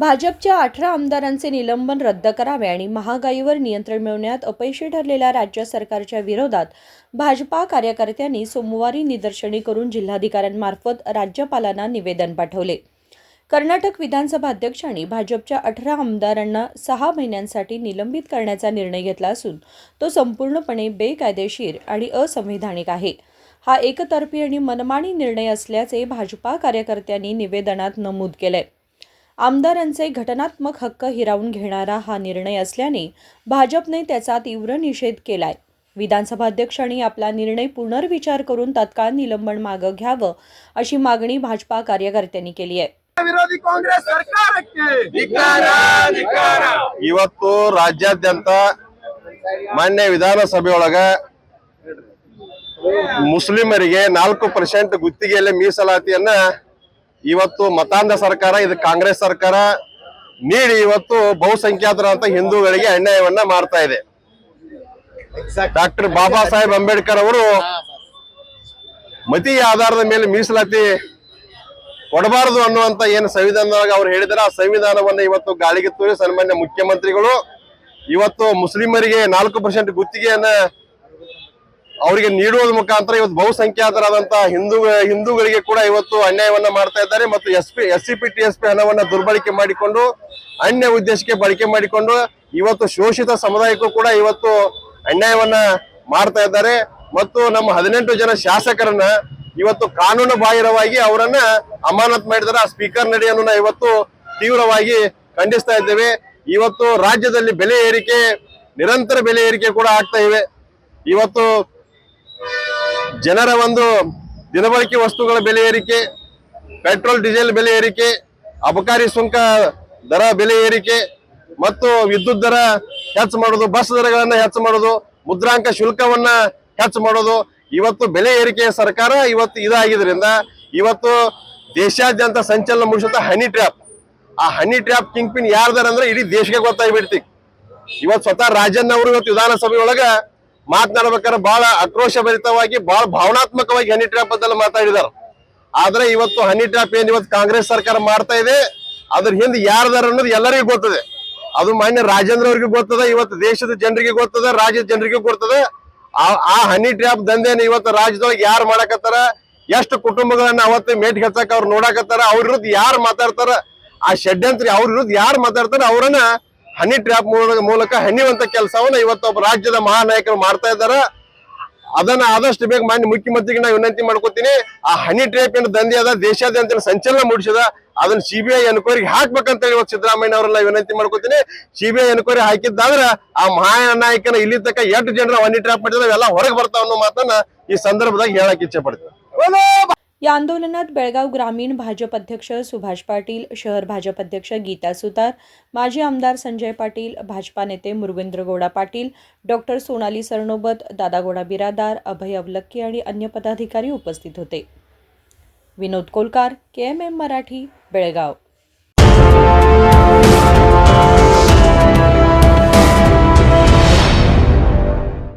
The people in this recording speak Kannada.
भाजपच्या 18 आमदारांचे निलंबन रद्द करावे आणि महागाईवर नियंत्रण मिळवण्यात अपयशी ठरलेल्या राज्य सरकारच्या विरोधात भाजपा कार्यकर्त्यांनी सोमवारी निदर्शने करून जिल्हाधिकाऱ्यांमार्फत राज्यपालांना निवेदन पाठवले। कर्नाटक विधानसभा अध्यक्षांनी भाजपच्या 18 आमदारांना 6 महिन्यांसाठी निलंबित करण्याचा निर्णय घेतला असून तो संपूर्णपणे बेकायदेशीर आणि असंवैधानिक आहे। हा एकतर्फी आणि मनमानी निर्णय असल्याचे भाजपा कार्यकर्त्यांनी निवेदनात नमूद केले। आमदारांचे घटनात्मक हक्क हिरावून घेणारा हा निर्णय असल्याने भाजपने त्याचा तीव्र निषेध केलाय। विधानसभा अध्यक्षांनी आपला निर्णय पुनर्विचार करून तत्काळ निलंबन मागे घ्यावं अशी मागणी भाजपा कार्यकर्त्यांनी केली आहे। ವಿರೋಧಿ ಕಾಂಗ್ರೆಸ್ ಸರ್ಕಾರಕ್ಕೆ ಇವತ್ತು ರಾಜ್ಯಾದ್ಯಂತ ಮಾನ್ಯ ವಿಧಾನಸಭೆಯೊಳಗ ಮುಸ್ಲಿಮರಿಗೆ 4% ಗುತ್ತಿಗೆಯಲ್ಲಿ ಮೀಸಲಾತಿಯನ್ನ ಇವತ್ತು ಮತಾಂಧ ಸರ್ಕಾರ ಇದು ಕಾಂಗ್ರೆಸ್ ಸರ್ಕಾರ ನೀಡಿ ಇವತ್ತು ಬಹುಸಂಖ್ಯಾತರಂತ ಹಿಂದೂಗಳಿಗೆ ಅನ್ಯಾಯವನ್ನ ಮಾಡ್ತಾ ಇದೆ। ಡಾಕ್ಟರ್ ಬಾಬಾ ಸಾಹೇಬ್ ಅಂಬೇಡ್ಕರ್ ಅವರು ಮತೀಯ ಆಧಾರದ ಮೇಲೆ ಮೀಸಲಾತಿ ಕೊಡಬಾರದು ಅನ್ನುವಂತ ಏನು ಸಂವಿಧಾನದೊಳಗೆ ಅವ್ರು ಹೇಳಿದಾರೆ ಆ ಸಂವಿಧಾನವನ್ನ ಇವತ್ತು ಗಾಳಿಗೆ ತೂರಿ ಸನ್ಮಾನ್ಯ ಮುಖ್ಯಮಂತ್ರಿಗಳು ಇವತ್ತು ಮುಸ್ಲಿಮರಿಗೆ 4% ಗುತ್ತಿಗೆಯನ್ನ ಅವರಿಗೆ ನೀಡುವುದರ ಮುಖಾಂತರ ಇವತ್ತು ಬಹುಸಂಖ್ಯಾತರಾದಂತ ಹಿಂದೂಗಳಿಗೆ ಕೂಡ ಇವತ್ತು ಅನ್ಯಾಯವನ್ನ ಮಾಡ್ತಾ ಇದ್ದಾರೆ ಮತ್ತು SCPTSP ಹಣವನ್ನ ದುರ್ಬಳಕೆ ಮಾಡಿಕೊಂಡು ಅನ್ಯ ಉದ್ದೇಶಕ್ಕೆ ಬಳಕೆ ಮಾಡಿಕೊಂಡು ಇವತ್ತು ಶೋಷಿತ ಸಮುದಾಯಕ್ಕೂ ಕೂಡ ಇವತ್ತು ಅನ್ಯಾಯವನ್ನ ಮಾಡ್ತಾ ಇದ್ದಾರೆ ಮತ್ತು ನಮ್ಮ 18 ಜನ ಶಾಸಕರನ್ನ ಇವತ್ತು ಕಾನೂನು ಬಾಹಿರವಾಗಿ ಅವರನ್ನ ಅಮಾನತ್ ಮಾಡಿದರೆ ಆ ಸ್ಪೀಕರ್ ನಡೆಯನ್ನು ಇವತ್ತು ತೀವ್ರವಾಗಿ ಖಂಡಿಸ್ತಾ ಇದ್ದೇವೆ। ಇವತ್ತು ರಾಜ್ಯದಲ್ಲಿ ಬೆಲೆ ಏರಿಕೆ ನಿರಂತರ ಬೆಲೆ ಏರಿಕೆ ಕೂಡ ಆಗ್ತಾ ಇವೆ। ಇವತ್ತು ಜನರ ಒಂದು ದಿನಬಳಕೆ ವಸ್ತುಗಳ ಬೆಲೆ ಏರಿಕೆ, ಪೆಟ್ರೋಲ್ ಡೀಸೆಲ್ ಬೆಲೆ ಏರಿಕೆ, ಅಬಕಾರಿ ಸುಂಕ ದರ ಬೆಲೆ ಏರಿಕೆ ಮತ್ತು ವಿದ್ಯುತ್ ದರ ಹೆಚ್ಚು ಮಾಡೋದು, ಬಸ್ ದರಗಳನ್ನ ಹೆಚ್ಚು ಮಾಡೋದು, ಮುದ್ರಾಂಕ ಶುಲ್ಕವನ್ನ ಹೆಚ್ಚು ಮಾಡೋದು, ಇವತ್ತು ಬೆಲೆ ಏರಿಕೆಯ ಸರ್ಕಾರ ಇವತ್ತು ಇದಾಗಿದ್ರಿಂದ ಇವತ್ತು ದೇಶಾದ್ಯಂತ ಸಂಚಲನ ಮೂಡಿಸುತ್ತ ಹನಿ ಟ್ರ್ಯಾಪ್, ಆ ಹನಿ ಟ್ರ್ಯಾಪ್ ಕಿಂಗ್ ಪಿನ್ ಯಾರ್ದಾರ ಅಂದ್ರೆ ಇಡೀ ದೇಶಕ್ಕೆ ಗೊತ್ತಾಗ್ಬಿಡ್ತಿ। ಇವತ್ತು ಸ್ವತಃ ರಾಜನ್ ಅವರು ಇವತ್ತು ವಿಧಾನಸಭೆ ಒಳಗ ಮಾತನಾಡ್ಬೇಕಾದ್ರೆ ಬಹಳ ಆಕ್ರೋಶ ಭರಿತವಾಗಿ ಬಹಳ ಭಾವನಾತ್ಮಕವಾಗಿ ಹನಿ ಟ್ರ್ಯಾಪ್ ಬದಲು ಮಾತಾಡಿದಾರೆ। ಆದ್ರೆ ಇವತ್ತು ಹನಿ ಟ್ರ್ಯಾಪ್ ಏನ್ ಇವತ್ತು ಕಾಂಗ್ರೆಸ್ ಸರ್ಕಾರ ಮಾಡ್ತಾ ಇದೆ ಅದ್ರ ಹಿಂದೆ ಯಾರ್ದಾರ ಅನ್ನೋದು ಎಲ್ಲರಿಗೂ ಗೊತ್ತದೆ। ಅದು ಮಾನ್ಯ ರಾಜೇಂದ್ರ ಅವ್ರಿಗೆ ಗೊತ್ತದ, ಇವತ್ತು ದೇಶದ ಜನರಿಗೆ ಗೊತ್ತದ, ರಾಜ್ಯದ ಜನರಿಗೆ ಗೊತ್ತದ। ಆ ಹನಿ ಟ್ರ್ಯಾಪ್ ದಂಧೆನ ಇವತ್ತು ರಾಜ್ಯದೊಳಗೆ ಯಾರು ಮಾಡಕತ್ತಾರ, ಎಷ್ಟು ಕುಟುಂಬಗಳನ್ನ ಅವತ್ತು ಮೇಟ್ ಹಚ್ಚಕ್ ಅವ್ರು ನೋಡಕತ್ತಾರ, ಅವ್ರ ವಿರುದ್ಧ ಯಾರು ಮಾತಾಡ್ತಾರ, ಆ ಷಡ್ಯಂತ್ರಿ ಅವ್ರ ವಿರುದ್ಧ ಯಾರು ಮಾತಾಡ್ತಾರ ಅವರನ್ನ ಹನಿ ಟ್ರ್ಯಾಪ್ ಮೂಲಕ ಹಣಿಯುವಂತ ಕೆಲಸವನ್ನ ಇವತ್ತು ಒಬ್ಬ ರಾಜ್ಯದ ಮಹಾನಾಯಕರು ಮಾಡ್ತಾ ಇದ್ದಾರೆ। ಅದನ್ನ ಆದಷ್ಟು ಬೇಗ ಮಾನ್ಯ ಮುಖ್ಯಮಂತ್ರಿಗೆ ನಾವು ವಿನಂತಿ ಮಾಡ್ಕೊತೀನಿ, ಆ ಹನಿ ಟ್ರ್ಯಾಪ್ ಏನ್ ದಂಧೆ ಅದ ದೇಶಾದ್ಯಂತ ಸಂಚಲನ ಮೂಡಿಸಿದ ಅದನ್ನ CBI ಎನ್ಕ್ವೈರಿಗೆ ಹಾಕ್ಬೇಕಂತ ಹೇಳಿ ಇವತ್ತು ಸಿದ್ದರಾಮಯ್ಯ ಅವರೆಲ್ಲ ವಿನಂತಿ ಮಾಡ್ಕೊತೀನಿ। CBI ಎನ್ಕ್ವೈರಿ ಹಾಕಿದ್ದಾದ್ರೆ ಆ ಮಹಾನಾಯಕನ ಇಲ್ಲಿ ತನಕ 8 ಜನರ ಹನಿ ಟ್ರ್ಯಾಪ್ ಮಾಡಿದ್ರೆ ಎಲ್ಲ ಹೊರಗೆ ಬರ್ತಾವ ಅನ್ನೋ ಮಾತನ್ನ ಈ ಸಂದರ್ಭದಾಗ ಹೇಳಕ್ ಇಚ್ಛೆ ಪಡ್ತೀನಿ। या आंदोलनात बेळगाव ग्रामीण भाजप अध्यक्ष सुभाष पाटील, शहर भाजप अध्यक्ष गीता सुतार, माजी आमदार संजय पाटील, भाजपा नेते मुरविंद्र गौडा पाटील, डॉक्टर सोनाली सरनोबत, दादागौडा बिरादार, अभय अवलक्की आणि अन्य पदाधिकारी उपस्थित होते। विनोद कोलकार, KMM मराठी, बेळगाव।